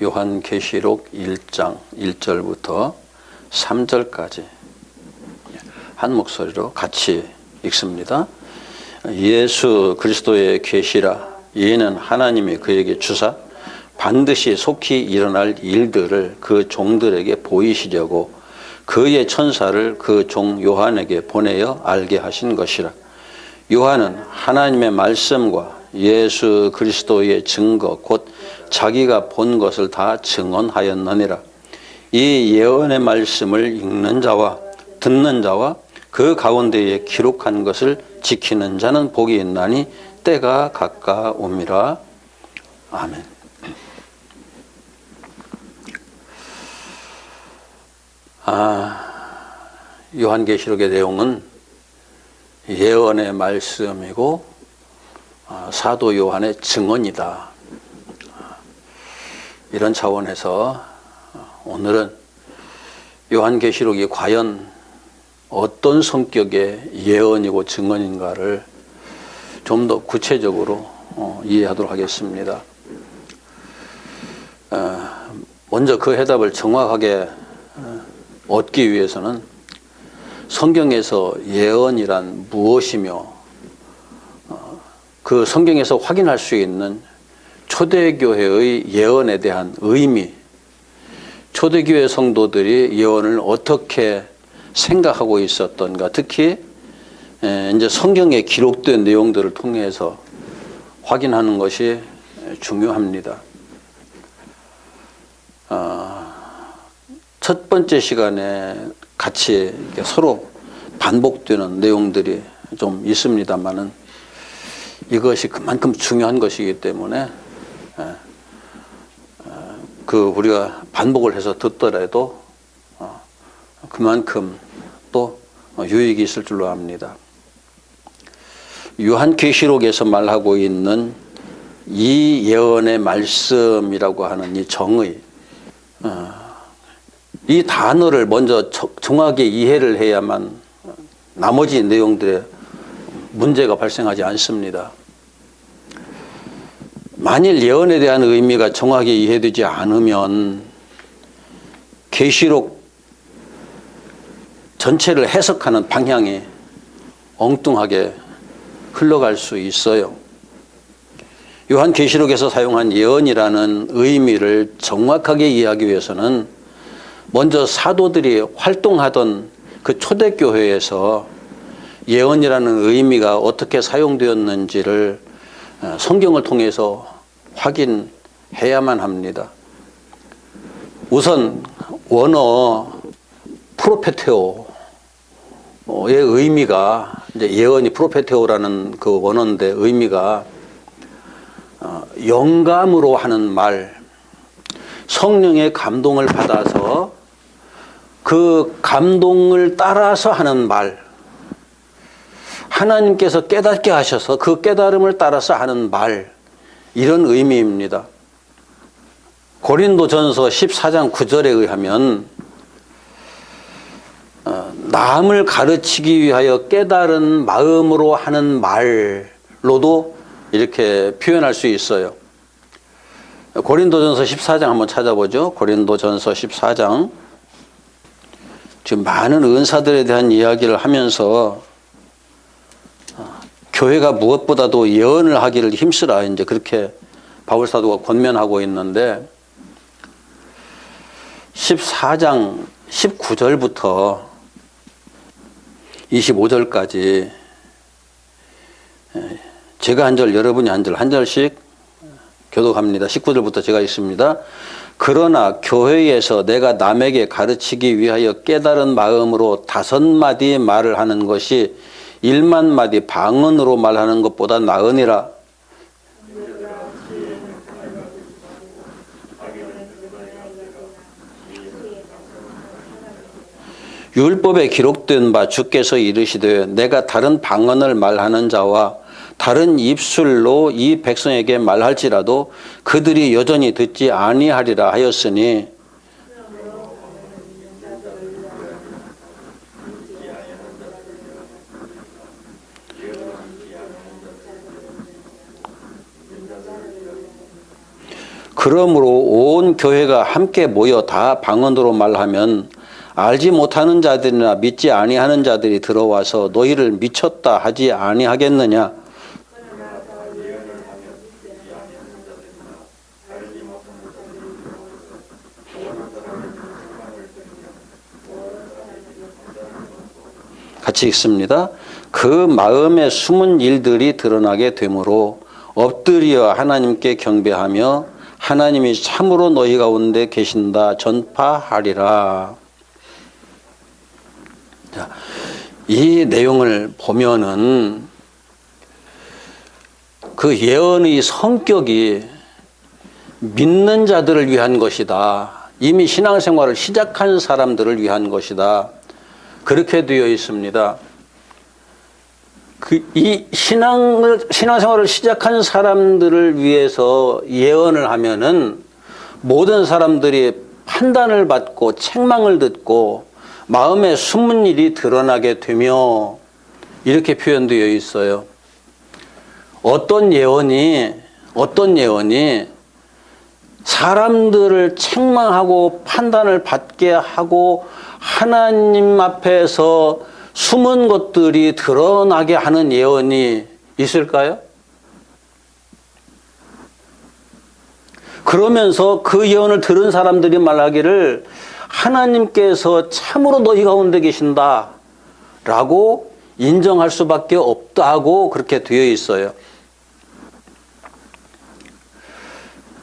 요한계시록 1장 1절부터 3절까지 한 목소리로 같이 읽습니다. 예수 그리스도의 계시라. 이는 하나님이 그에게 주사 반드시 속히 일어날 일들을 그 종들에게 보이시려고 그의 천사를 그 종 요한에게 보내어 알게 하신 것이라. 요한은 하나님의 말씀과 예수 그리스도의 증거 곧 자기가 본 것을 다 증언하였느니라. 이 예언의 말씀을 읽는 자와 듣는 자와 그 가운데에 기록한 것을 지키는 자는 복이 있나니 때가 가까움이라. 아멘. 요한계시록의 내용은 예언의 말씀이고 사도 요한의 증언이다. 이런 차원에서 오늘은 요한계시록이 과연 어떤 성격의 예언이고 증언인가를 좀 더 구체적으로 이해하도록 하겠습니다. 먼저 그 해답을 정확하게 얻기 위해서는 성경에서 예언이란 무엇이며 그 성경에서 확인할 수 있는 초대교회의 예언에 대한 의미, 초대교회 성도들이 예언을 어떻게 생각하고 있었던가, 특히 이제 성경에 기록된 내용들을 통해서 확인하는 것이 중요합니다. 첫 번째 시간에 같이 서로 반복되는 내용들이 좀 있습니다만은 이것이 그만큼 중요한 것이기 때문에 우리가 반복을 해서 듣더라도 그만큼 또 유익이 있을 줄로 압니다. 요한계시록에서 말하고 있는 이 예언의 말씀이라고 하는 이 정의, 이 단어를 먼저 정확하게 이해를 해야만 나머지 내용들에 문제가 발생하지 않습니다. 만일 예언에 대한 의미가 정확하게 이해되지 않으면 계시록 전체를 해석하는 방향이 엉뚱하게 흘러갈 수 있어요. 요한계시록에서 사용한 예언이라는 의미를 정확하게 이해하기 위해서는 먼저 사도들이 활동하던 그 초대교회에서 예언이라는 의미가 어떻게 사용되었는지를 성경을 통해서 확인해야만 합니다. 우선 원어 프로페테오의 의미가 이제 예언이 프로페테오라는 그 원어인데 의미가 영감으로 하는 말, 성령의 감동을 받아서 그 감동을 따라서 하는 말, 하나님께서 깨닫게 하셔서 그 깨달음을 따라서 하는 말, 이런 의미입니다. 고린도전서 14장 9절에 의하면 남을 가르치기 위하여 깨달은 마음으로 하는 말로도 이렇게 표현할 수 있어요. 고린도전서 14장 한번 찾아보죠. 고린도전서 14장. 지금 많은 은사들에 대한 이야기를 하면서 교회가 무엇보다도 예언을 하기를 힘쓰라, 이제 그렇게 바울 사도가 권면하고 있는데 14장 19절부터 25절까지 제가 한 절, 여러분이 한 절, 한 절씩 교독합니다. 19절부터 제가 읽습니다. 그러나 교회에서 내가 남에게 가르치기 위하여 깨달은 마음으로 5마디 말을 하는 것이 1만 마디 방언으로 말하는 것보다 나으니라. 율법에 기록된 바 주께서 이르시되 내가 다른 방언을 말하는 자와 다른 입술로 이 백성에게 말할지라도 그들이 여전히 듣지 아니하리라 하였으니 그러므로 온 교회가 함께 모여 다 방언으로 말하면 알지 못하는 자들이나 믿지 아니하는 자들이 들어와서 너희를 미쳤다 하지 아니하겠느냐. 같이 읽습니다. 그 마음에 숨은 일들이 드러나게 되므로 엎드려 하나님께 경배하며 하나님이 참으로 너희 가운데 계신다 전파하리라. 자, 이 내용을 보면은 그 예언의 성격이 믿는 자들을 위한 것이다. 이미 신앙생활을 시작한 사람들을 위한 것이다. 그렇게 되어 있습니다. 이 신앙생활을 시작한 사람들을 위해서 예언을 하면은 모든 사람들이 판단을 받고 책망을 듣고 마음에 숨은 일이 드러나게 되며 이렇게 표현되어 있어요. 어떤 예언이 사람들을 책망하고 판단을 받게 하고 하나님 앞에서 숨은 것들이 드러나게 하는 예언이 있을까요? 그러면서 그 예언을 들은 사람들이 말하기를 하나님께서 참으로 너희 가운데 계신다 라고 인정할 수밖에 없다고 그렇게 되어 있어요.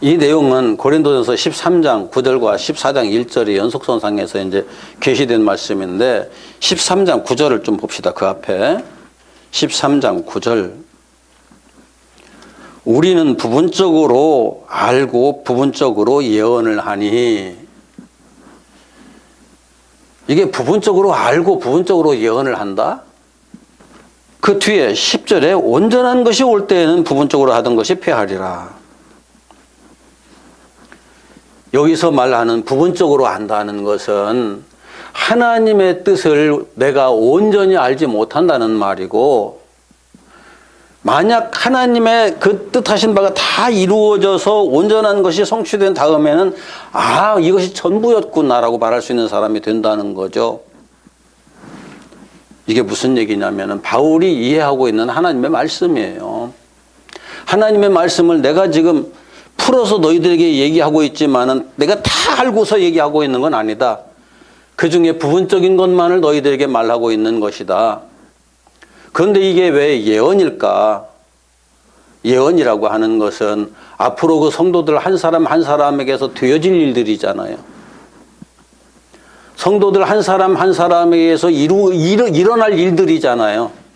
이 내용은 고린도전서 13장 9절과 14장 1절의 연속선상에서 이제 계시된 말씀인데 13장 9절을 좀 봅시다. 그 앞에 13장 9절 우리는 부분적으로 알고 부분적으로 예언을 하니 이게 부분적으로 알고 부분적으로 예언을 한다? 그 뒤에 10절에 온전한 것이 올 때에는 부분적으로 하던 것이 패하리라. 여기서 말하는 부분적으로 안다는 것은 하나님의 뜻을 내가 온전히 알지 못한다는 말이고 만약 하나님의 그 뜻하신 바가 다 이루어져서 온전한 것이 성취된 다음에는 이것이 전부였구나라고 말할 수 있는 사람이 된다는 거죠. 이게 무슨 얘기냐면은 바울이 이해하고 있는 하나님의 말씀이에요. 하나님의 말씀을 내가 지금 풀어서 너희들에게 얘기하고 있지만은 내가 다 알고서 얘기하고 있는 건 아니다. 그 중에 부분적인 것만을 너희들에게 말하고 있는 것이다. 그런데 이게 왜 예언일까? 예언이라고 하는 것은 앞으로 그 성도들 한 사람 한 사람에게서 되어질 일들이잖아요. 성도들 한 사람 한 사람에게서 일어날 일들이잖아요.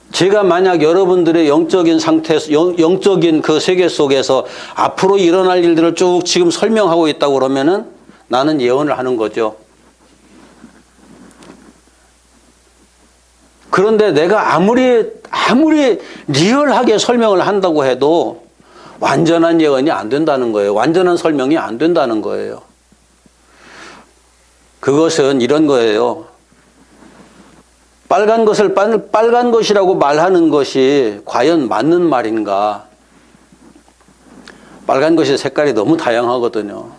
제가 만약 여러분들의 영적인 상태, 영적인 그 세계 속에서 앞으로 일어날 일들을 쭉 지금 설명하고 있다고 그러면은 나는 예언을 하는 거죠. 그런데 내가 아무리 리얼하게 설명을 한다고 해도 완전한 예언이 안 된다는 거예요. 완전한 설명이 안 된다는 거예요. 그것은 이런 거예요. 빨간 것을 빨간 것이라고 말하는 것이 과연 맞는 말인가? 빨간 것의 색깔이 너무 다양하거든요.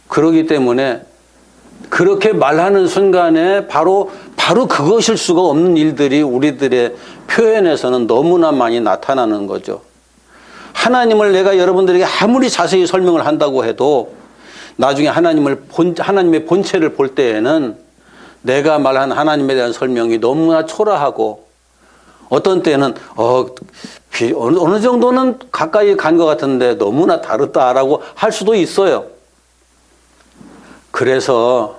그렇기 때문에 그렇게 말하는 순간에 바로 그것일 수가 없는 일들이 우리들의 표현에서는 너무나 많이 나타나는 거죠. 하나님을 내가 여러분들에게 아무리 자세히 설명을 한다고 해도 나중에 하나님의 본체를 볼 때에는 내가 말한 하나님에 대한 설명이 너무나 초라하고 어떤 때는 어느 정도는 가까이 간 것 같은데 너무나 다르다라고 할 수도 있어요. 그래서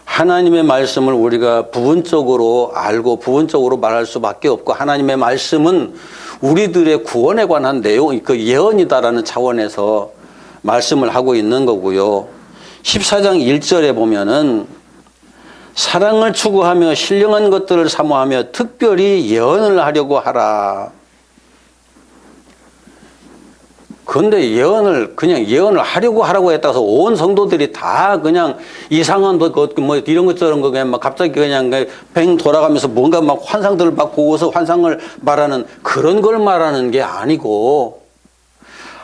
하나님의 말씀을 우리가 부분적으로 알고 부분적으로 말할 수밖에 없고 하나님의 말씀은 우리들의 구원에 관한 내용, 그 예언이다라는 차원에서 말씀을 하고 있는 거고요. 14장 1절에 보면은 사랑을 추구하며 신령한 것들을 사모하며 특별히 예언을 하려고 하라. 근데 그냥 예언을 하라고 했다서 온 성도들이 다 그냥 이상한 뭐 이런 것처럼 그냥 막 갑자기 그냥 뱅 돌아가면서 뭔가 막 환상들을 막 보고서 환상을 말하는 그런 걸 말하는 게 아니고,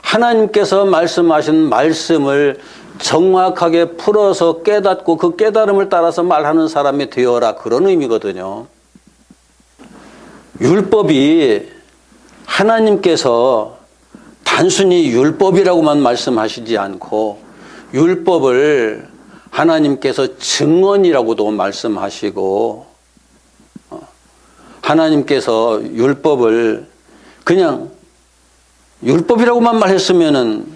하나님께서 말씀하신 말씀을 정확하게 풀어서 깨닫고 그 깨달음을 따라서 말하는 사람이 되어라, 그런 의미거든요. 율법이 하나님께서 단순히 율법이라고만 말씀하시지 않고 율법을 하나님께서 증언이라고도 말씀하시고, 하나님께서 율법을 그냥 율법이라고만 말했으면은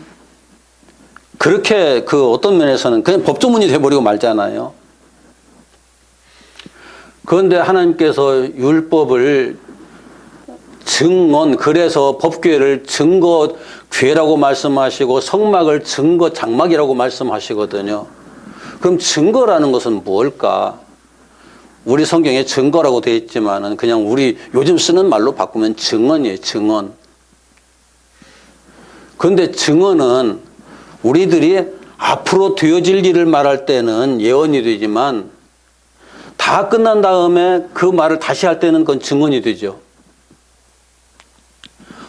그렇게 어떤 면에서는 그냥 법조문이 돼버리고 말잖아요. 그런데 하나님께서 율법을 증언, 그래서 법궤를 증거궤라고 말씀하시고 성막을 증거 장막이라고 말씀하시거든요. 그럼 증거라는 것은 뭘까? 우리 성경에 증거라고 되어 있지만은 그냥 우리 요즘 쓰는 말로 바꾸면 증언이에요, 증언. 그런데 증언은 우리들이 앞으로 되어질 일을 말할 때는 예언이 되지만 다 끝난 다음에 그 말을 다시 할 때는 그건 증언이 되죠.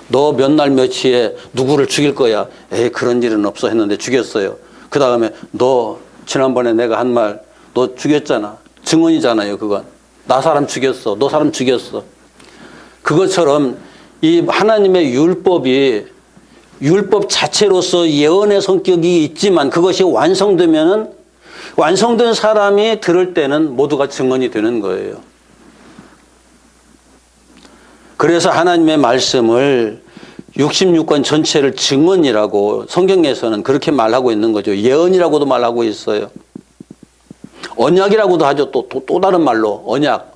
너 몇 날 며칠에 누구를 죽일 거야. 에이, 그런 일은 없어 했는데 죽였어요. 그 다음에 너 지난번에 내가 한 말 너 죽였잖아. 증언이잖아요, 그건. 나 사람 죽였어. 너 사람 죽였어. 그것처럼 이 하나님의 율법이 율법 자체로서 예언의 성격이 있지만 그것이 완성되면은 완성된 사람이 들을 때는 모두가 증언이 되는 거예요. 그래서 하나님의 말씀을 66권 전체를 증언이라고 성경에서는 그렇게 말하고 있는 거죠. 예언이라고도 말하고 있어요. 언약이라고도 하죠. 또 다른 말로 언약.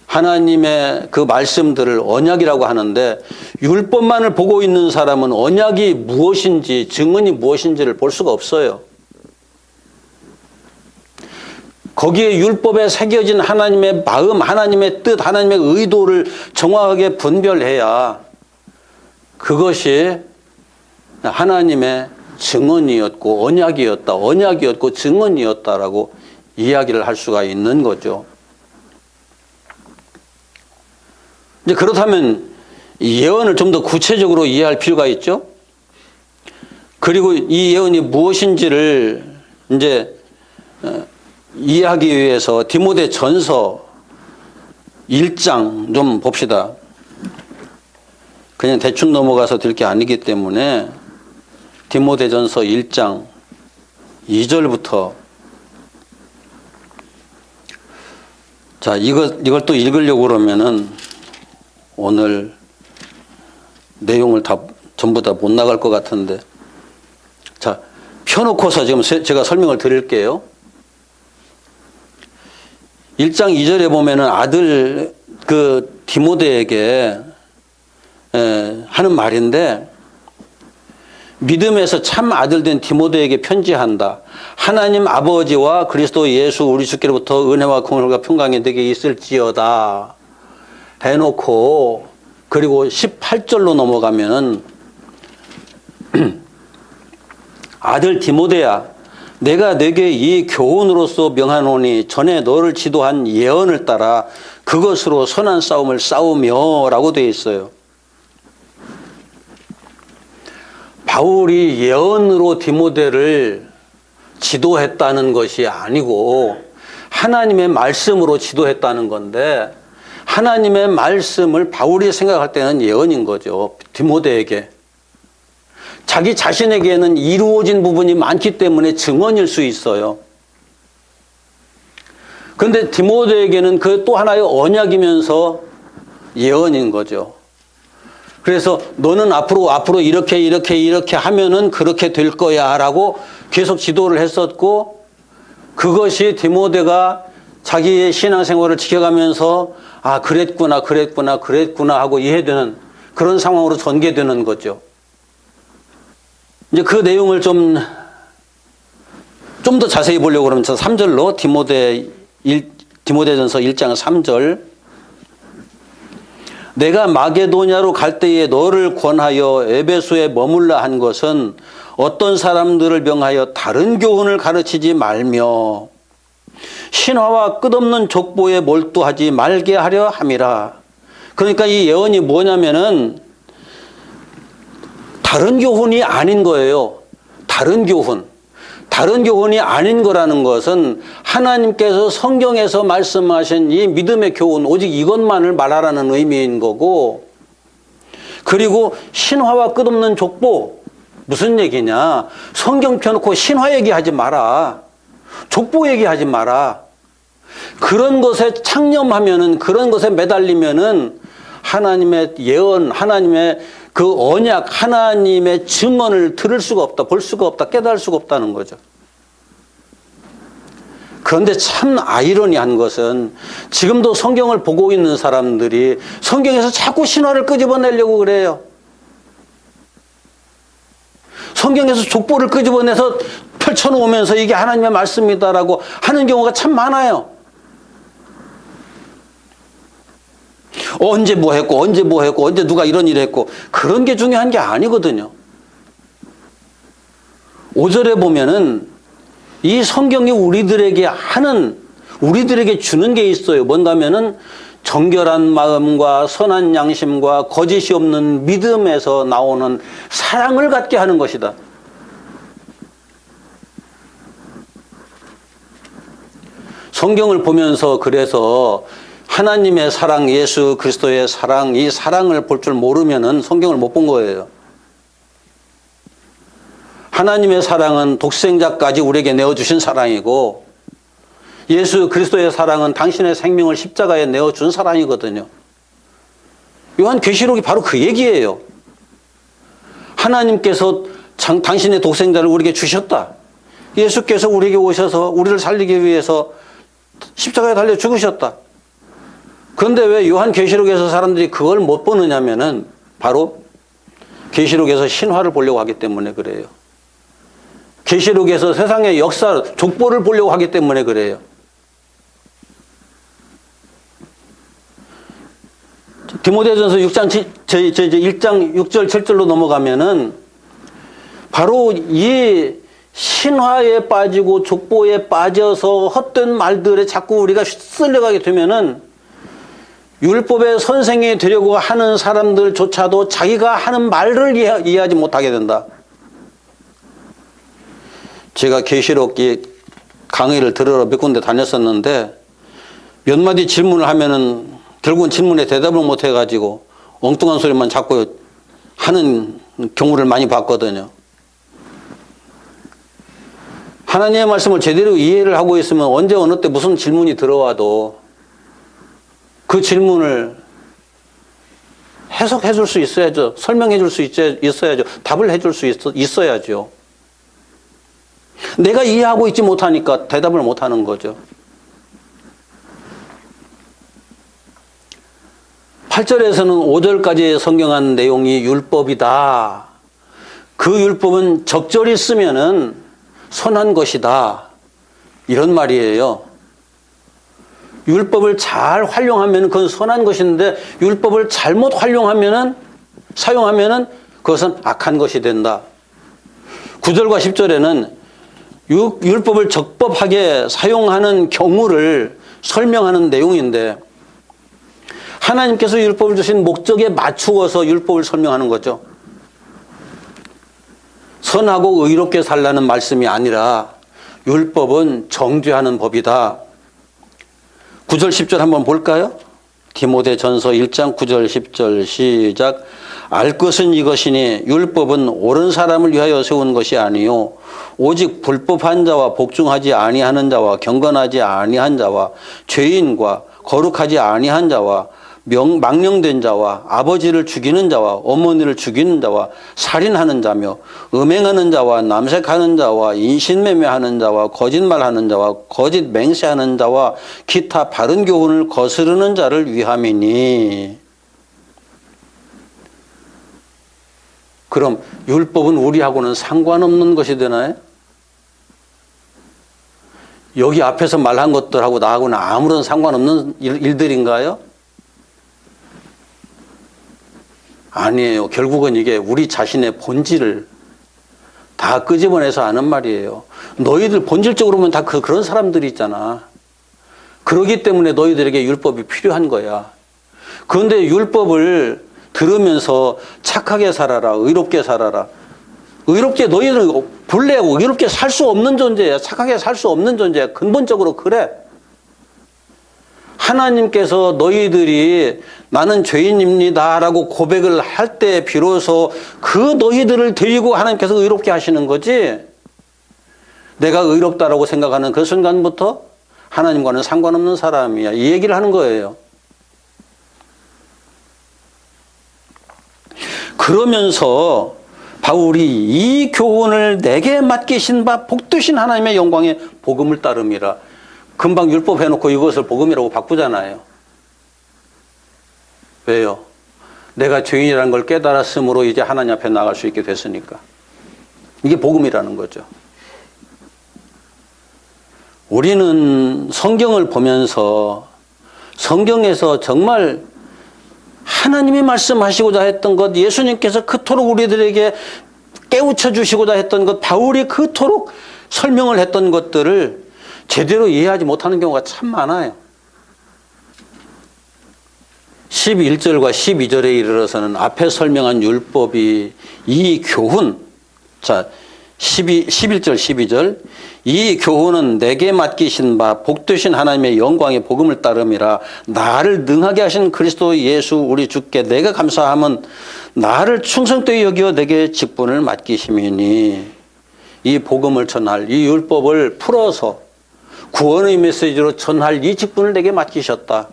하나님의 그 말씀들을 언약이라고 하는데 율법만을 보고 있는 사람은 언약이 무엇인지 증언이 무엇인지를 볼 수가 없어요. 거기에 율법에 새겨진 하나님의 마음, 하나님의 뜻, 하나님의 의도를 정확하게 분별해야 그것이 하나님의 증언이었고 언약이었고 증언이었다라고 이야기를 할 수가 있는 거죠. 이제 그렇다면 예언을 좀 더 구체적으로 이해할 필요가 있죠. 그리고 이 예언이 무엇인지를 이제 이해하기 위해서 디모데전서 1장 좀 봅시다. 그냥 대충 넘어가서 될 게 아니기 때문에 디모데전서 1장 2절부터 자, 이걸 또 읽으려고 그러면은 오늘 내용을 전부 다 못 나갈 것 같은데. 자, 펴놓고서 지금 제가 설명을 드릴게요. 1장 2절에 보면은 아들 디모데에게 하는 말인데, 믿음에서 참 아들 된 디모데에게 편지한다. 하나님 아버지와 그리스도 예수 우리 주께로부터 은혜와 공의가 평강이 내게 있을지어다 해놓고, 그리고 18절로 넘어가면은 아들 디모데야, 내가 네게 이 교훈으로서 명하노니 전에 너를 지도한 예언을 따라 그것으로 선한 싸움을 싸우며 라고 되어 있어요. 바울이 예언으로 디모데를 지도했다는 것이 아니고 하나님의 말씀으로 지도했다는 건데, 하나님의 말씀을 바울이 생각할 때는 예언인 거죠. 디모데에게. 자기 자신에게는 이루어진 부분이 많기 때문에 증언일 수 있어요. 그런데 디모데에게는 그 또 하나의 언약이면서 예언인 거죠. 그래서 너는 앞으로 이렇게 하면은 그렇게 될 거야 라고 계속 지도를 했었고, 그것이 디모데가 자기의 신앙생활을 지켜가면서 아, 그랬구나 하고 이해되는 그런 상황으로 전개되는 거죠. 이제 그 내용을 좀 더 자세히 보려고 그러면 3절로 디모데전서 1장 3절. 내가 마게도냐로 갈 때에 너를 권하여 에베소에 머물라 한 것은 어떤 사람들을 명하여 다른 교훈을 가르치지 말며 신화와 끝없는 족보에 몰두하지 말게 하려 함이라. 그러니까 이 예언이 뭐냐면은 다른 교훈이 아닌 거예요. 다른 교훈. 다른 교훈이 아닌 거라는 것은 하나님께서 성경에서 말씀하신 이 믿음의 교훈, 오직 이것만을 말하라는 의미인 거고, 그리고 신화와 끝없는 족보, 무슨 얘기냐? 성경 펴놓고 신화 얘기하지 마라. 족보 얘기하지 마라. 그런 것에 창념하면은, 그런 것에 매달리면은 하나님의 예언, 하나님의 그 언약, 하나님의 증언을 들을 수가 없다, 볼 수가 없다, 깨달을 수가 없다는 거죠. 그런데 참 아이러니한 것은 지금도 성경을 보고 있는 사람들이 성경에서 자꾸 신화를 끄집어내려고 그래요. 성경에서 족보를 끄집어내서 펼쳐놓으면서 이게 하나님의 말씀이다라고 하는 경우가 참 많아요. 언제 뭐 했고, 언제 뭐 했고, 언제 누가 이런 일을 했고, 그런 게 중요한 게 아니거든요. 5절에 보면은 이 성경이 우리들에게 주는 게 있어요. 뭔가면은 정결한 마음과 선한 양심과 거짓이 없는 믿음에서 나오는 사랑을 갖게 하는 것이다. 성경을 보면서 그래서 하나님의 사랑, 예수 그리스도의 사랑, 이 사랑을 볼 줄 모르면은 성경을 못 본 거예요. 하나님의 사랑은 독생자까지 우리에게 내어주신 사랑이고, 예수 그리스도의 사랑은 당신의 생명을 십자가에 내어준 사랑이거든요. 요한계시록이 바로 그 얘기예요. 하나님께서 당신의 독생자를 우리에게 주셨다. 예수께서 우리에게 오셔서 우리를 살리기 위해서 십자가에 달려 죽으셨다. 그런데 왜 요한계시록에서 사람들이 그걸 못 보느냐면은 바로 계시록에서 신화를 보려고 하기 때문에 그래요. 계시록에서 세상의 역사, 족보를 보려고 하기 때문에 그래요. 디모데전서 1장 6절 7절로 넘어가면은 바로 이 신화에 빠지고 족보에 빠져서 헛된 말들에 자꾸 우리가 쓸려가게 되면은 율법의 선생이 되려고 하는 사람들조차도 자기가 하는 말을 이해하지 못하게 된다. 제가 계시록 강의를 들으러 몇 군데 다녔었는데 몇 마디 질문을 하면은 결국은 질문에 대답을 못 해가지고 엉뚱한 소리만 자꾸 하는 경우를 많이 봤거든요. 하나님의 말씀을 제대로 이해를 하고 있으면 언제 어느 때 무슨 질문이 들어와도 그 질문을 해석해 줄 수 있어야죠. 설명해 줄 수 있어야죠. 답을 해 줄 수 있어야죠. 내가 이해하고 있지 못하니까 대답을 못 하는 거죠. 8절에서는 5절까지 성경한 내용이 율법이다. 그 율법은 적절히 쓰면은 선한 것이다. 이런 말이에요. 율법을 잘 활용하면 그건 선한 것인데 율법을 잘못 사용하면은 그것은 악한 것이 된다. 9절과 10절에는 율법을 적법하게 사용하는 경우를 설명하는 내용인데 하나님께서 율법을 주신 목적에 맞추어서 율법을 설명하는 거죠. 선하고 의롭게 살라는 말씀이 아니라 율법은 정죄하는 법이다. 9절 10절 한번 볼까요? 디모데전서 1장 9절 10절 시작. 알 것은 이것이니 율법은 옳은 사람을 위하여 세운 것이 아니요 오직 불법한 자와 복종하지 아니하는 자와 경건하지 아니한 자와 죄인과 거룩하지 아니한 자와 망령된 자와 아버지를 죽이는 자와 어머니를 죽이는 자와 살인하는 자며 음행하는 자와 남색하는 자와 인신매매하는 자와 거짓말하는 자와 거짓 맹세하는 자와 기타 바른 교훈을 거스르는 자를 위함이니. 그럼 율법은 우리하고는 상관없는 것이 되나요? 여기 앞에서 말한 것들하고 나하고는 아무런 상관없는 일들인가요? 아니에요. 결국은 이게 우리 자신의 본질을 다 끄집어내서 하는 말이에요. 너희들 본질적으로 보면 다 그런 사람들이 있잖아. 그러기 때문에 너희들에게 율법이 필요한 거야. 그런데 율법을 들으면서 착하게 살아라, 의롭게 살아라. 의롭게 너희들은 불례하고 의롭게 살 수 없는 존재야. 착하게 살 수 없는 존재야. 근본적으로 그래. 하나님께서 너희들이 나는 죄인입니다 라고 고백을 할 때 비로소 그 너희들을 데리고 하나님께서 의롭게 하시는 거지, 내가 의롭다라고 생각하는 그 순간부터 하나님과는 상관없는 사람이야, 이 얘기를 하는 거예요. 그러면서 바울이 이 교훈을 내게 맡기신 바 복되신 하나님의 영광의 복음을 따름이라. 금방 율법 해놓고 이것을 복음이라고 바꾸잖아요. 왜요? 내가 죄인이라는 걸 깨달았으므로 이제 하나님 앞에 나갈 수 있게 됐으니까. 이게 복음이라는 거죠. 우리는 성경을 보면서 성경에서 정말 하나님이 말씀하시고자 했던 것, 예수님께서 그토록 우리들에게 깨우쳐 주시고자 했던 것, 바울이 그토록 설명을 했던 것들을 제대로 이해하지 못하는 경우가 참 많아요. 11절과 12절에 이르러서는 앞에 설명한 율법이 이 교훈, 자 11절 12절, 이 교훈은 내게 맡기신 바 복되신 하나님의 영광의 복음을 따름이라. 나를 능하게 하신 그리스도 예수 우리 주께 내가 감사함은 나를 충성되이 여기어 내게 직분을 맡기심이니. 이 복음을 전할, 이 율법을 풀어서 구원의 메시지로 전할 이 직분을 내게 맡기셨다.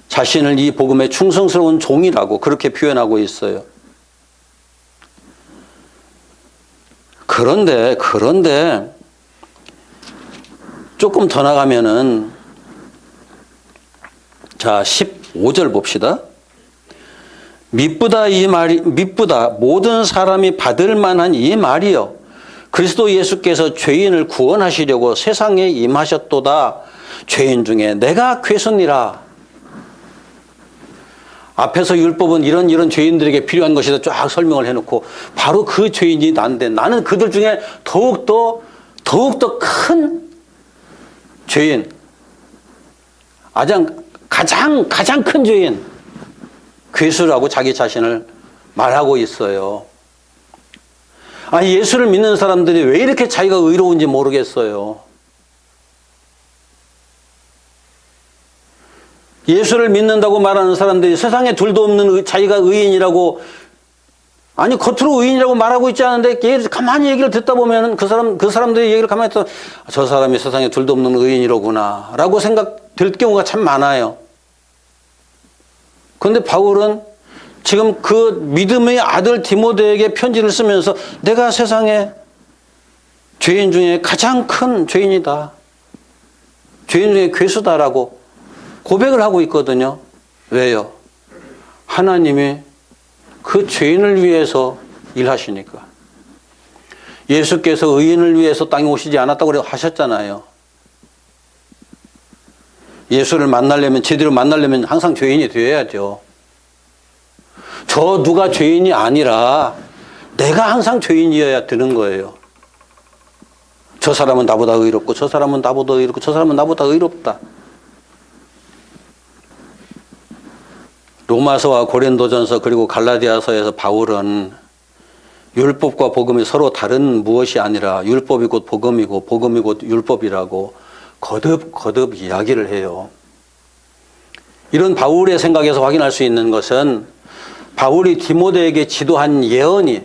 자신을 이 복음의 충성스러운 종이라고 그렇게 표현하고 있어요. 그런데 조금 더 나가면은, 자 15절 봅시다. 미쁘다 모든 사람이 받을 만한 이 말이여 그리스도 예수께서 죄인을 구원하시려고 세상에 임하셨도다. 죄인 중에 내가 괴손이라. 앞에서 율법은 이런 죄인들에게 필요한 것이다 쫙 설명을 해놓고 바로 그 죄인이 난데, 나는 그들 중에 더욱더 큰 죄인, 가장 큰 죄인, 괴수라고 자기 자신을 말하고 있어요. 아니, 예수를 믿는 사람들이 왜 이렇게 자기가 의로운지 모르겠어요. 예수를 믿는다고 말하는 사람들이 세상에 둘도 없는 자기가 의인이라고, 아니 겉으로 의인이라고 말하고 있지 않은데 가만히 얘기를 듣다 보면 그 사람들의 얘기를 가만히 듣다 저 사람이 세상에 둘도 없는 의인이로구나 라고 생각될 경우가 참 많아요. 그런데 바울은 지금 그 믿음의 아들 디모데에게 편지를 쓰면서 내가 세상에 죄인 중에 가장 큰 죄인이다, 죄인 중에 괴수다라고 고백을 하고 있거든요. 왜요? 하나님이 그 죄인을 위해서 일하시니까. 예수께서 의인을 위해서 땅에 오시지 않았다고 하셨잖아요. 예수를 제대로 만나려면 항상 죄인이 되어야죠. 저 누가 죄인이 아니라 내가 항상 죄인이어야 되는 거예요. 저 사람은 나보다 의롭고 저 사람은 나보다 의롭고 저 사람은 나보다 의롭다. 로마서와 고린도전서 그리고 갈라디아서에서 바울은 율법과 복음이 서로 다른 무엇이 아니라 율법이 곧 복음이고 복음이 곧 율법이라고 거듭 이야기를 해요. 이런 바울의 생각에서 확인할 수 있는 것은 바울이 디모데에게 지도한 예언이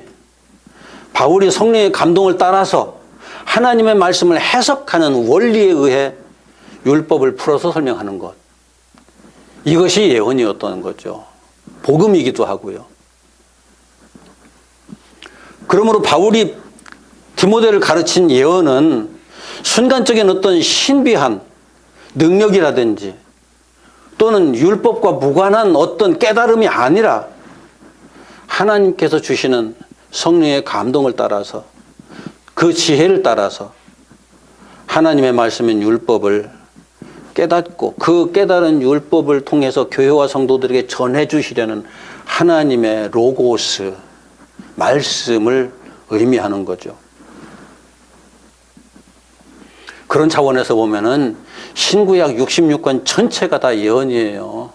바울이 성령의 감동을 따라서 하나님의 말씀을 해석하는 원리에 의해 율법을 풀어서 설명하는 것, 이것이 예언이었던 거죠. 복음이기도 하고요. 그러므로 바울이 디모데를 가르친 예언은 순간적인 어떤 신비한 능력이라든지 또는 율법과 무관한 어떤 깨달음이 아니라 하나님께서 주시는 성령의 감동을 따라서, 그 지혜를 따라서 하나님의 말씀인 율법을 깨닫고 그 깨달은 율법을 통해서 교회와 성도들에게 전해주시려는 하나님의 로고스, 말씀을 의미하는 거죠. 그런 차원에서 보면은 신구약 66권 전체가 다 예언이에요.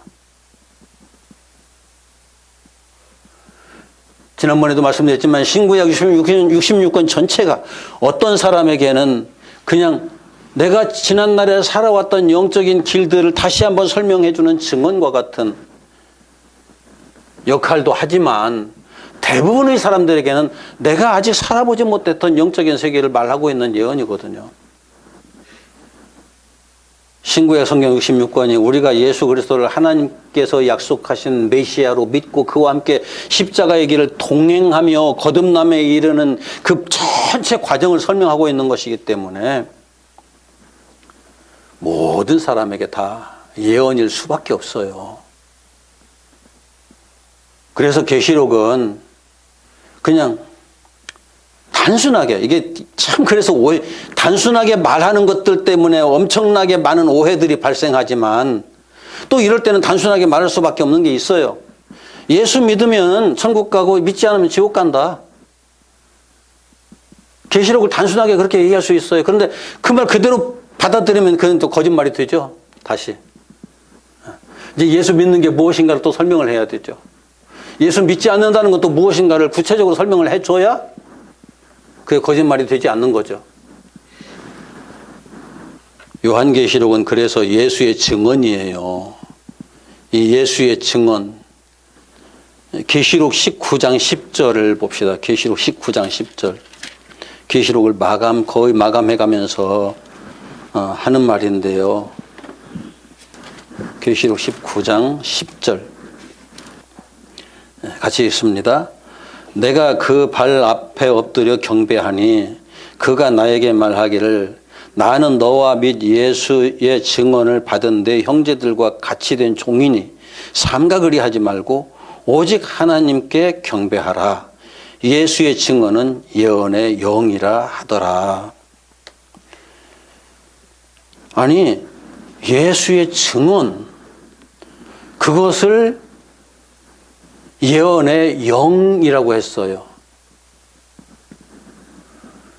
지난번에도 말씀드렸지만 신구약 66권 전체가 어떤 사람에게는 그냥 내가 지난날에 살아왔던 영적인 길들을 다시 한번 설명해 주는 증언과 같은 역할도 하지만 대부분의 사람들에게는 내가 아직 살아보지 못했던 영적인 세계를 말하고 있는 예언이거든요. 신구약 성경 66권이 우리가 예수 그리스도를 하나님께서 약속하신 메시아로 믿고 그와 함께 십자가의 길을 동행하며 거듭남에 이르는 그 전체 과정을 설명하고 있는 것이기 때문에 모든 사람에게 다 예언일 수밖에 없어요. 그래서 계시록은 그냥 단순하게, 이게 참 그래서 단순하게 말하는 것들 때문에 엄청나게 많은 오해들이 발생하지만 또 이럴 때는 단순하게 말할 수밖에 없는 게 있어요. 예수 믿으면 천국 가고 믿지 않으면 지옥 간다. 계시록을 단순하게 그렇게 얘기할 수 있어요. 그런데 그 말 그대로 받아들이면 그건 또 거짓말이 되죠. 다시. 이제 예수 믿는 게 무엇인가를 또 설명을 해야 되죠. 예수 믿지 않는다는 것도 무엇인가를 구체적으로 설명을 해줘야 그게 거짓말이 되지 않는 거죠. 요한계시록은 그래서 예수의 증언이에요. 이 예수의 증언. 계시록 19장 10절을 봅시다. 계시록 19장 10절. 계시록을 거의 마감해 가면서 하는 말인데요. 계시록 19장 10절. 같이 읽습니다. 내가 그 발 앞에 엎드려 경배하니 그가 나에게 말하기를 나는 너와 및 예수의 증언을 받은 내 형제들과 같이 된 종이니 삼가 그리하지 말고 오직 하나님께 경배하라. 예수의 증언은 예언의 영이라 하더라. 아니, 예수의 증언, 그것을 예언의 영이라고 했어요.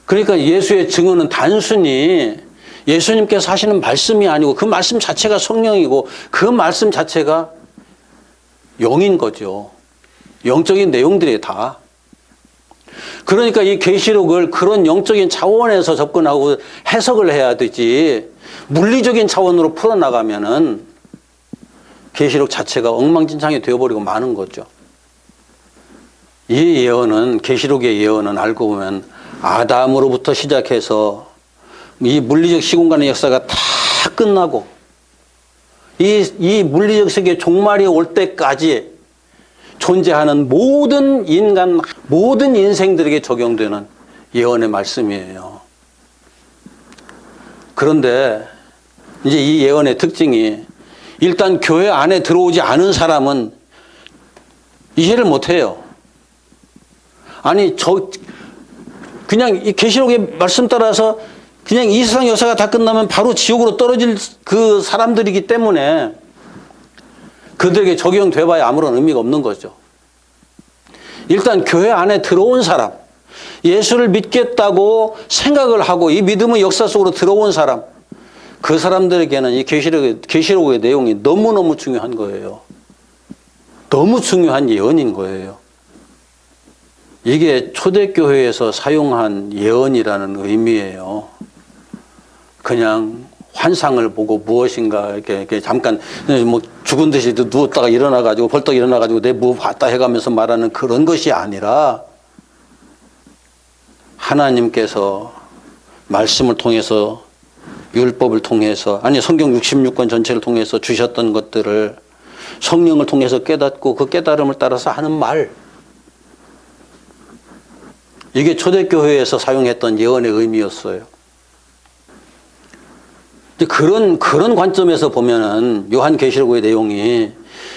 그러니까 예수의 증언은 단순히 예수님께서 하시는 말씀이 아니고 그 말씀 자체가 성령이고 그 말씀 자체가 영인 거죠. 영적인 내용들이 다. 그러니까 이 계시록을 그런 영적인 차원에서 접근하고 해석을 해야 되지 물리적인 차원으로 풀어나가면은 계시록 자체가 엉망진창이 되어버리고 마는 거죠. 이 예언은, 계시록의 예언은 알고 보면 아담으로부터 시작해서 이 물리적 시공간의 역사가 다 끝나고 이 물리적 세계 종말이 올 때까지 존재하는 모든 인간, 모든 인생들에게 적용되는 예언의 말씀이에요. 그런데 이제 이 예언의 특징이 일단 교회 안에 들어오지 않은 사람은 이해를 못해요. 아니, 그냥 이 계시록의 말씀 따라서 그냥 이 세상 역사가 다 끝나면 바로 지옥으로 떨어질 그 사람들이기 때문에 그들에게 적용돼 봐야 아무런 의미가 없는 거죠. 일단 교회 안에 들어온 사람, 예수를 믿겠다고 생각을 하고 이 믿음의 역사 속으로 들어온 사람, 그 사람들에게는 이 계시록의 내용이 너무너무 중요한 거예요. 너무 중요한 예언인 거예요. 이게 초대교회에서 사용한 예언이라는 의미예요. 그냥 환상을 보고 무엇인가 이렇게 잠깐 뭐 죽은 듯이 누웠다가 일어나가지고 벌떡 일어나가지고 내 뭐 봤다 해가면서 말하는 그런 것이 아니라 하나님께서 말씀을 통해서 율법을 통해서 아니 성경 66권 전체를 통해서 주셨던 것들을 성령을 통해서 깨닫고 그 깨달음을 따라서 하는 말, 이게 초대교회에서 사용했던 예언의 의미였어요. 그런 관점에서 보면은 요한계시록의 내용이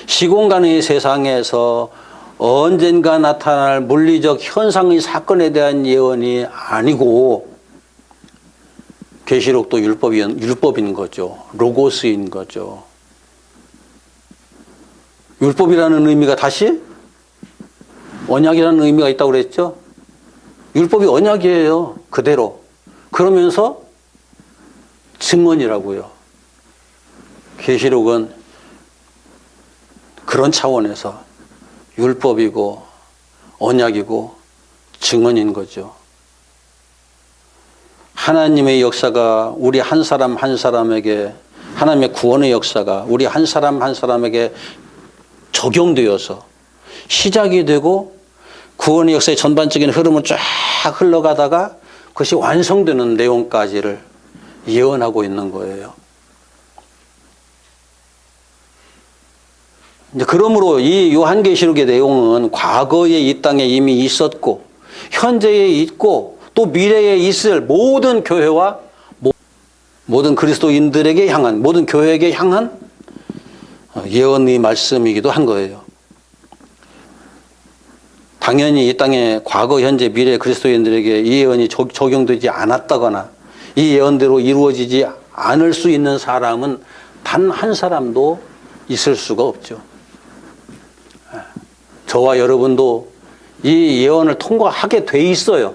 시공간의 세상에서 언젠가 나타날 물리적 현상의 사건에 대한 예언이 아니고 계시록도 율법인 거죠. 로고스인 거죠. 율법이라는 의미가 다시 언약이라는 의미가 있다고 그랬죠. 율법이 언약이에요. 그대로. 그러면서 증언이라고요. 계시록은 그런 차원에서 율법이고 언약이고 증언인 거죠. 하나님의 역사가 우리 한 사람 한 사람에게, 하나님의 구원의 역사가 우리 한 사람 한 사람에게 적용되어서 시작이 되고 구원의 역사의 전반적인 흐름을 쫙 흘러가다가 그것이 완성되는 내용까지를 예언하고 있는 거예요. 그러므로 이 요한계시록의 내용은 과거에 이 땅에 이미 있었고 현재에 있고 또 미래에 있을 모든 교회와 모든 그리스도인들에게 향한, 모든 교회에게 향한 예언의 말씀이기도 한 거예요. 당연히 이 땅에 과거, 현재, 미래 그리스도인들에게 이 예언이 적용되지 않았다거나 이 예언대로 이루어지지 않을 수 있는 사람은 단 한 사람도 있을 수가 없죠. 저와 여러분도 이 예언을 통과하게 돼 있어요.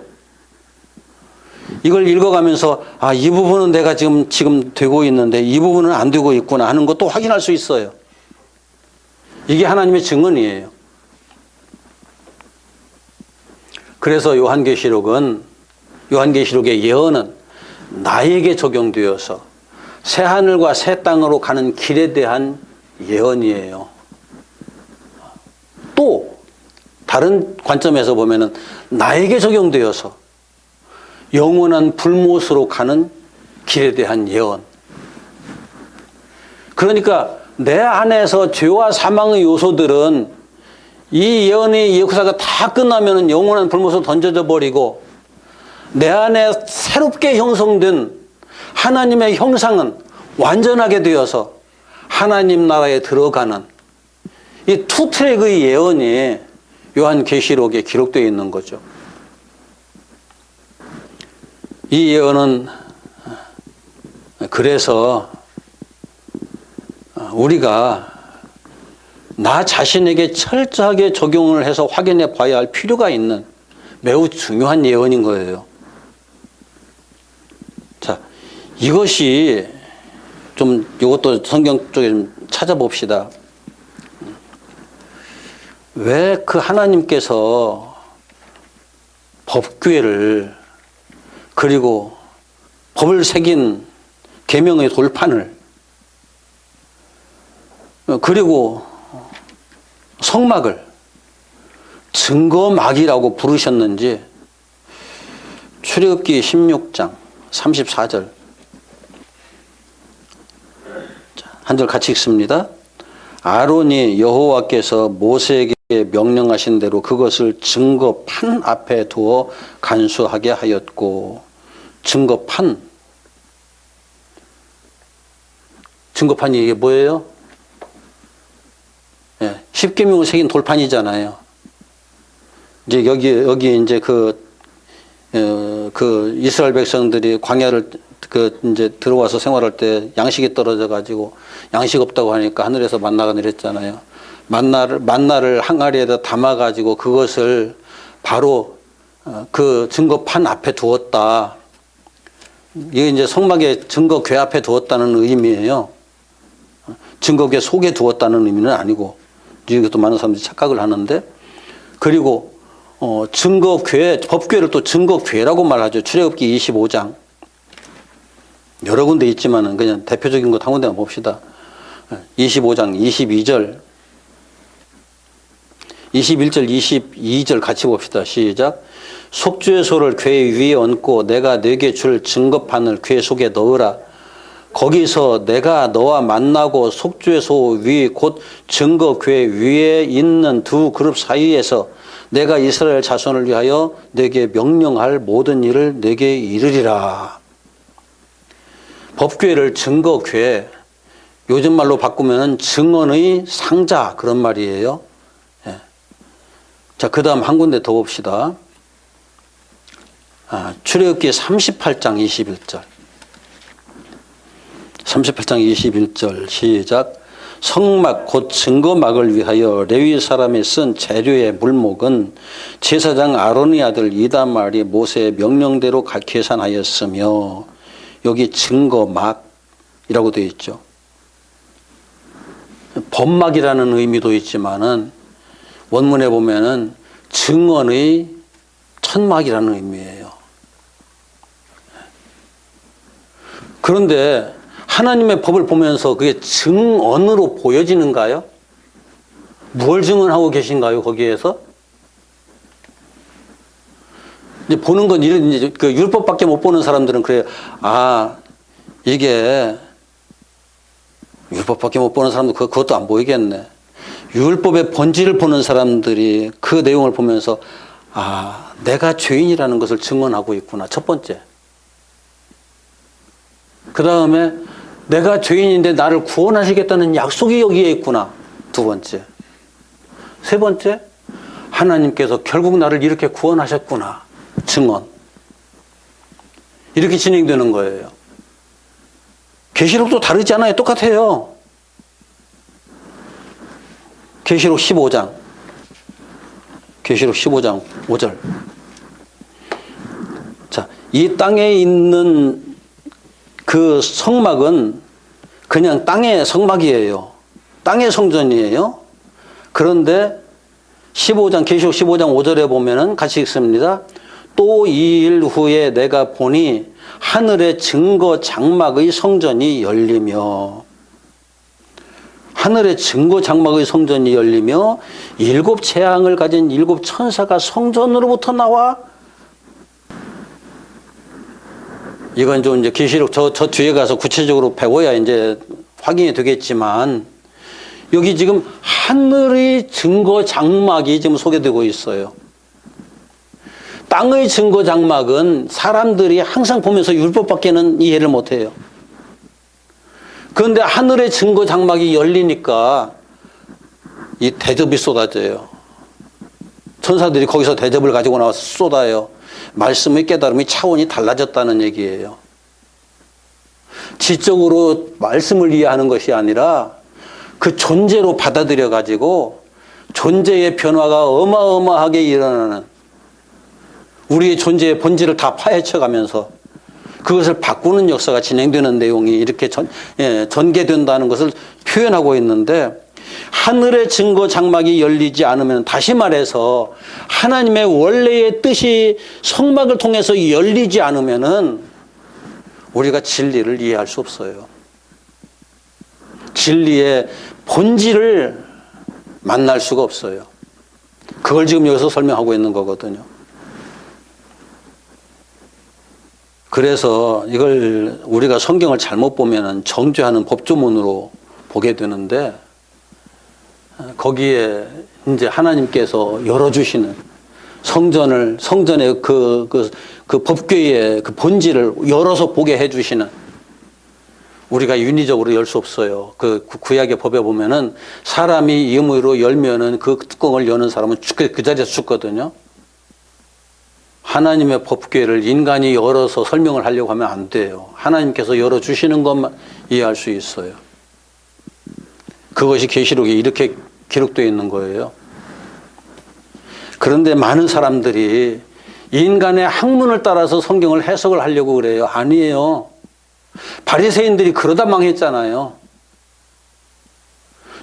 이걸 읽어가면서 이 부분은 내가 지금 되고 있는데 이 부분은 안 되고 있구나 하는 것도 확인할 수 있어요. 이게 하나님의 증언이에요. 그래서 요한계시록의 예언은 나에게 적용되어서 새 하늘과 새 땅으로 가는 길에 대한 예언이에요. 또 다른 관점에서 보면은 나에게 적용되어서 영원한 불못으로 가는 길에 대한 예언. 그러니까 내 안에서 죄와 사망의 요소들은 이 예언의 역사가 다 끝나면 영원한 불못으로 던져져 버리고 내 안에 새롭게 형성된 하나님의 형상은 완전하게 되어서 하나님 나라에 들어가는 이 투 트랙의 예언이 요한계시록에 기록되어 있는 거죠. 이 예언은 그래서 우리가 나 자신에게 철저하게 적용을 해서 확인해 봐야 할 필요가 있는 매우 중요한 예언인 거예요. 자, 이것이 이것도 성경 쪽에 좀 찾아봅시다. 왜 그 하나님께서 법궤를 그리고 법을 새긴 계명의 돌판을 그리고 성막을 증거막이라고 부르셨는지 출애굽기 16장 34절 한 절 같이 읽습니다. 아론이 여호와께서 모세에게 명령하신 대로 그것을 증거판 앞에 두어 간수하게 하였고, 증거판이 이게 뭐예요? 예, 십계명을 새긴 돌판이잖아요. 이제 여기 이제 그 이스라엘 백성들이 광야를 이제 들어와서 생활할 때 양식이 떨어져 가지고 양식 없다고 하니까 하늘에서 만나가 내렸잖아요. 만나를 항아리에다 담아 가지고 그것을 바로 그 증거판 앞에 두었다. 이게 이제 성막의 증거궤 앞에 두었다는 의미예요. 증거궤 속에 두었다는 의미는 아니고, 이것도 많은 사람들이 착각을 하는데, 그리고 증거궤, 법궤를 또 증거궤라고 말하죠. 출애굽기 25장. 여러 군데 있지만은 그냥 대표적인 것 한 군데만 봅시다. 25장 22절, 21절, 22절 같이 봅시다. 시작. 속죄의 소를 궤 위에 얹고 내가 네게 줄 증거판을 궤 속에 넣으라. 거기서 내가 너와 만나고 속죄의 소 위 곧 증거궤 위에 있는 두 그룹 사이에서 내가 이스라엘 자손을 위하여 네게 명령할 모든 일을 네게 이르리라. 법궤를 증거궤, 요즘 말로 바꾸면 증언의 상자, 그런 말이에요. 예. 자, 그 다음 한 군데 더 봅시다. 출애굽기 38장 21절. 38장 21절 시작. 성막 곧 증거막을 위하여 레위 사람이 쓴 재료의 물목은 제사장 아론의 아들 이다말이 모세의 명령대로 계산하였으며, 여기 증거막이라고 되어 있죠. 범막이라는 의미도 있지만은 원문에 보면은 증언의 천막이라는 의미예요. 그런데 하나님의 법을 보면서 그게 증언으로 보여지는가요? 뭘 증언하고 계신가요, 거기에서? 이제 보는 건 이제 그 율법밖에 못 보는 사람들은 그래요. 아, 이게 율법밖에 못 보는 사람도 그것도 안 보이겠네. 율법의 본질을 보는 사람들이 그 내용을 보면서 아, 내가 죄인이라는 것을 증언하고 있구나. 첫 번째. 그 다음에 내가 죄인인데 나를 구원하시겠다는 약속이 여기에 있구나. 두 번째. 세 번째, 하나님께서 결국 나를 이렇게 구원하셨구나. 증언. 이렇게 진행되는 거예요. 계시록도 다르지 않아요. 똑같아요. 계시록 15장. 계시록 15장 5절. 자, 이 땅에 있는 그 성막은 그냥 땅의 성막이에요. 땅의 성전이에요. 그런데 15장, 계시록 15장 5절에 보면은 같이 읽습니다. 또 이 일 후에 내가 보니 하늘의 증거 장막의 성전이 열리며, 하늘의 증거 장막의 성전이 열리며 일곱 재앙을 가진 일곱 천사가 성전으로부터 나와, 이건 좀 이제 계시록 저 뒤에 가서 구체적으로 배워야 이제 확인이 되겠지만, 여기 지금 하늘의 증거 장막이 지금 소개되고 있어요. 땅의 증거 장막은 사람들이 항상 보면서 율법밖에는 이해를 못해요. 그런데 하늘의 증거 장막이 열리니까 이 대접이 쏟아져요. 천사들이 거기서 대접을 가지고 나와서 쏟아요. 말씀의 깨달음이 차원이 달라졌다는 얘기예요. 지적으로 말씀을 이해하는 것이 아니라 그 존재로 받아들여 가지고 존재의 변화가 어마어마하게 일어나는, 우리의 존재의 본질을 다 파헤쳐 가면서 그것을 바꾸는 역사가 진행되는 내용이 이렇게 전개된다는 것을 표현하고 있는데, 하늘의 증거 장막이 열리지 않으면, 다시 말해서 하나님의 원래의 뜻이 성막을 통해서 열리지 않으면은 우리가 진리를 이해할 수 없어요. 진리의 본질을 만날 수가 없어요. 그걸 지금 여기서 설명하고 있는 거거든요. 그래서 이걸 우리가 성경을 잘못 보면은 정죄하는 법조문으로 보게 되는데, 거기에 이제 하나님께서 열어주시는 성전의 그 법궤의 그 본질을 열어서 보게 해주시는, 우리가 윤리적으로 열 수 없어요. 그 구약의 법에 보면은 사람이 임의로 열면은 그 뚜껑을 여는 사람은 그 자리에서 죽거든요. 하나님의 법궤를 인간이 열어서 설명을 하려고 하면 안 돼요. 하나님께서 열어주시는 것만 이해할 수 있어요. 그것이 계시록에 이렇게 기록되어 있는 거예요. 그런데 많은 사람들이 인간의 학문을 따라서 성경을 해석을 하려고 그래요. 아니에요. 바리새인들이 그러다 망했잖아요.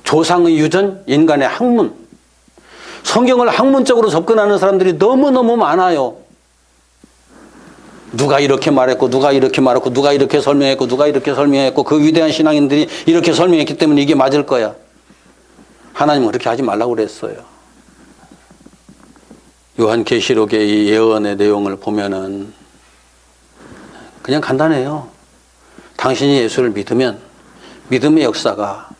조상의 유전, 인간의 학문. 성경을 학문적으로 접근하는 사람들이 너무너무 많아요. 누가 이렇게 말했고, 누가 이렇게 말했고, 누가 이렇게 설명했고, 누가 이렇게 설명했고, 그 위대한 신앙인들이 이렇게 설명했기 때문에 이게 맞을 거야. 하나님은 그렇게 하지 말라고 그랬어요. 요한계시록의 이 예언의 내용을 보면은 그냥 간단해요. 당신이 예수를 믿으면 믿음의 역사가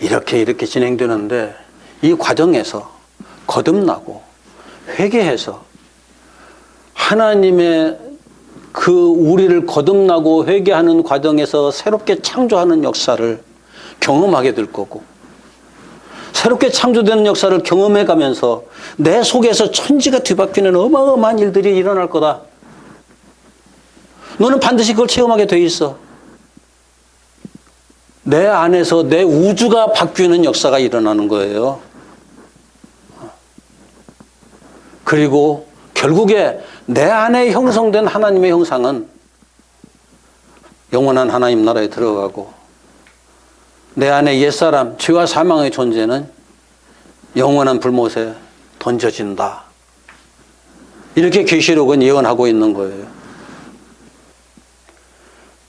이렇게 진행되는데, 이 과정에서 거듭나고 회개해서 하나님의 그 우리를 거듭나고 회개하는 과정에서 새롭게 창조하는 역사를 경험하게 될 거고, 새롭게 창조되는 역사를 경험해 가면서 내 속에서 천지가 뒤바뀌는 어마어마한 일들이 일어날 거다. 너는 반드시 그걸 체험하게 돼 있어. 내 안에서 내 우주가 바뀌는 역사가 일어나는 거예요. 그리고 결국에 내 안에 형성된 하나님의 형상은 영원한 하나님 나라에 들어가고, 내 안에 옛사람, 죄와 사망의 존재는 영원한 불못에 던져진다. 이렇게 계시록은 예언하고 있는 거예요.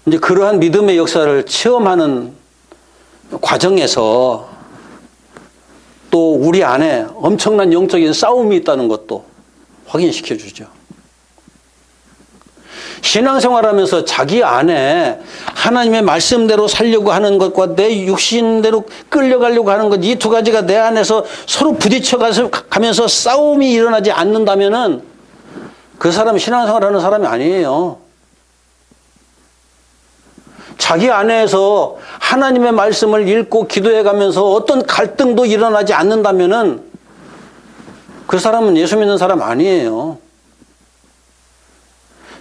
이제 그러한 믿음의 역사를 체험하는 과정에서 또 우리 안에 엄청난 영적인 싸움이 있다는 것도 확인시켜 주죠. 신앙생활하면서 자기 안에 하나님의 말씀대로 살려고 하는 것과 내 육신대로 끌려가려고 하는 것, 이 두 가지가 내 안에서 서로 부딪혀 가면서 싸움이 일어나지 않는다면은 그 사람은 신앙생활하는 사람이 아니에요. 자기 안에서 하나님의 말씀을 읽고 기도해 가면서 어떤 갈등도 일어나지 않는다면은 그 사람은 예수 믿는 사람 아니에요.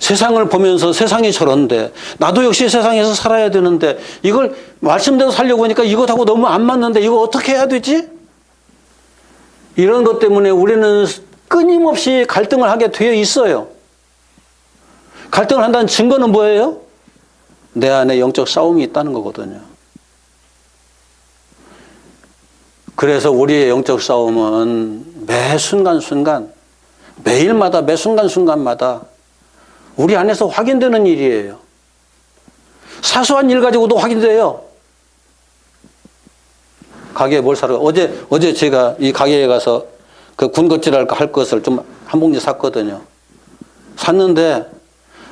세상을 보면서 세상이 저런데 나도 역시 세상에서 살아야 되는데 이걸 말씀대로 살려고 하니까 이것하고 너무 안 맞는데 이거 어떻게 해야 되지? 이런 것 때문에 우리는 끊임없이 갈등을 하게 되어 있어요. 갈등을 한다는 증거는 뭐예요? 내 안에 영적 싸움이 있다는 거거든요. 그래서 우리의 영적 싸움은 매 순간순간, 매일마다 매 순간순간마다 우리 안에서 확인되는 일이에요. 사소한 일 가지고도 확인돼요. 가게에 뭘 사러, 어제 제가 이 가게에 가서 그 군것질 할 것을 좀 한 봉지 샀거든요. 샀는데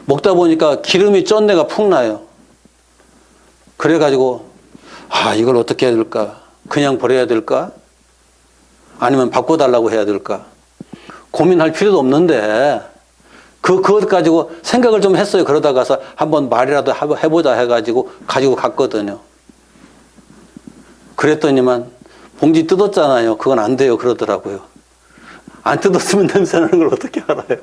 먹다 보니까 기름이 쩐내가 푹 나요. 그래가지고, 이걸 어떻게 해야 될까? 그냥 버려야 될까? 아니면 바꿔달라고 해야 될까? 고민할 필요도 없는데, 그것 가지고 생각을 좀 했어요. 그러다 가서 한번 말이라도 해보자 해가지고 가지고 갔거든요. 그랬더니만 봉지 뜯었잖아요. 그건 안 돼요. 그러더라고요. 안 뜯었으면 냄새 나는 걸 어떻게 알아요?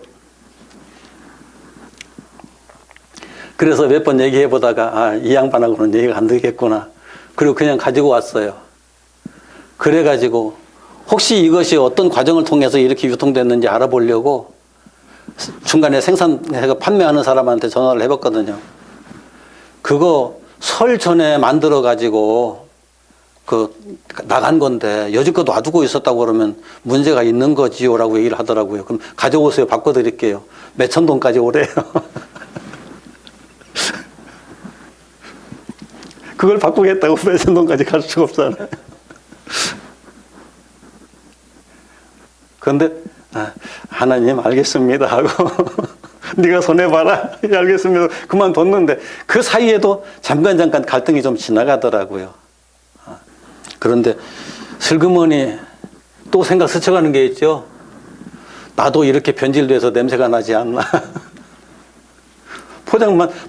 그래서 몇 번 얘기해 보다가 이 양반하고는 얘기가 안 되겠구나. 그리고 그냥 가지고 왔어요. 그래가지고 혹시 이것이 어떤 과정을 통해서 이렇게 유통됐는지 알아보려고 중간에 생산해서 판매하는 사람한테 전화를 해봤거든요. 그거 설 전에 만들어가지고 나간 건데 여지껏 놔두고 있었다고 그러면 문제가 있는 거지요라고 얘기를 하더라고요. 그럼 가져오세요. 바꿔드릴게요. 몇천 돈까지 오래요. 그걸 바꾸겠다고 몇천 돈까지 갈 수가 없잖아요. 그런데 하나님 알겠습니다 하고 네가 손해봐라. 알겠습니다. 그만뒀는데 그 사이에도 잠깐 갈등이 좀 지나가더라고요. 그런데 슬그머니 또 생각 스쳐가는 게 있죠. 나도 이렇게 변질돼서 냄새가 나지 않나.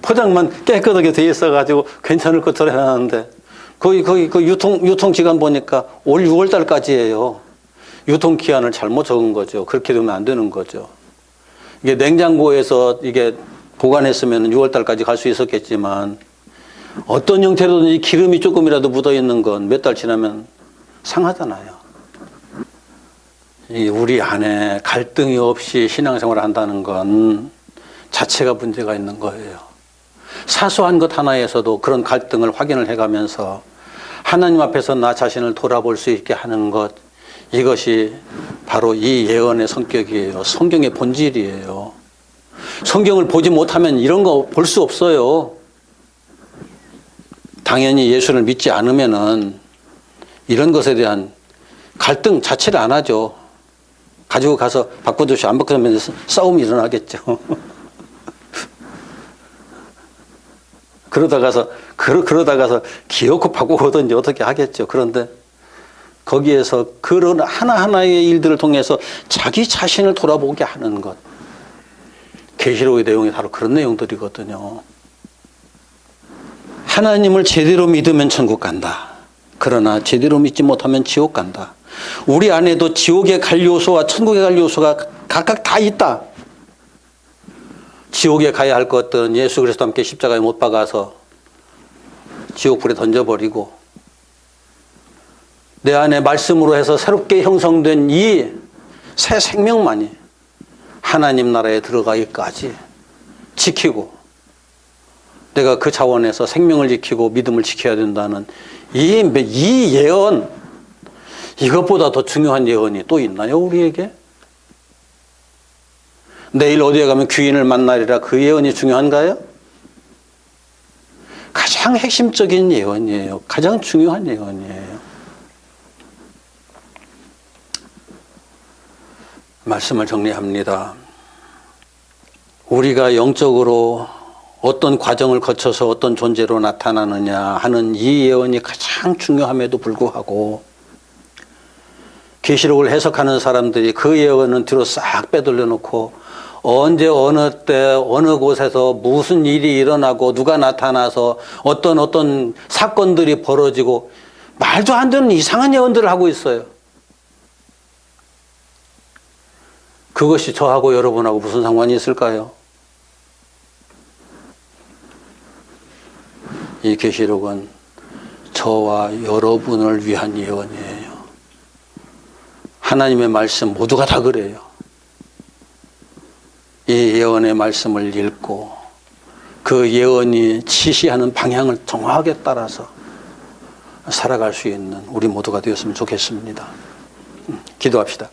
포장만 깨끗하게 돼 있어가지고 괜찮을 것처럼 해놨는데 거기 그 유통 기간 보니까 올 6월 달까지예요. 유통 기한을 잘못 적은 거죠. 그렇게 되면 안 되는 거죠. 이게 냉장고에서 이게 보관했으면 6월 달까지 갈 수 있었겠지만 어떤 형태로든지 기름이 조금이라도 묻어 있는 건 몇 달 지나면 상하잖아요. 우리 안에 갈등이 없이 신앙생활을 한다는 건 자체가 문제가 있는 거예요. 사소한 것 하나에서도 그런 갈등을 확인을 해가면서 하나님 앞에서 나 자신을 돌아볼 수 있게 하는 것, 이것이 바로 이 예언의 성격이에요. 성경의 본질이에요. 성경을 보지 못하면 이런 거 볼 수 없어요. 당연히 예수를 믿지 않으면은 이런 것에 대한 갈등 자체를 안 하죠. 가지고 가서 바꿔주시 안 바꾸면 싸움이 일어나겠죠. 그러다가서 기어코 바꾸거든지 어떻게 하겠죠. 그런데 거기에서 그런 하나하나의 일들을 통해서 자기 자신을 돌아보게 하는 것. 계시록의 내용이 바로 그런 내용들이거든요. 하나님을 제대로 믿으면 천국 간다. 그러나 제대로 믿지 못하면 지옥 간다. 우리 안에도 지옥에 갈 요소와 천국에 갈 요소가 각각 다 있다. 지옥에 가야 할 것들은 예수 그리스도 함께 십자가에 못 박아서 지옥불에 던져버리고 내 안에 말씀으로 해서 새롭게 형성된 이 새 생명만이 하나님 나라에 들어가기까지 지키고 내가 그 차원에서 생명을 지키고 믿음을 지켜야 된다는 이 예언, 이것보다 더 중요한 예언이 또 있나요, 우리에게? 내일 어디에 가면 귀인을 만나리라, 그 예언이 중요한가요? 가장 핵심적인 예언이에요. 가장 중요한 예언이에요. 말씀을 정리합니다. 우리가 영적으로 어떤 과정을 거쳐서 어떤 존재로 나타나느냐 하는 이 예언이 가장 중요함에도 불구하고 계시록을 해석하는 사람들이 그 예언은 뒤로 싹 빼돌려 놓고 언제 어느 때 어느 곳에서 무슨 일이 일어나고 누가 나타나서 어떤 사건들이 벌어지고 말도 안 되는 이상한 예언들을 하고 있어요. 그것이 저하고 여러분하고 무슨 상관이 있을까요? 이 계시록은 저와 여러분을 위한 예언이에요. 하나님의 말씀 모두가 다 그래요. 이 예언의 말씀을 읽고 그 예언이 지시하는 방향을 정확하게 따라서 살아갈 수 있는 우리 모두가 되었으면 좋겠습니다. 기도합시다.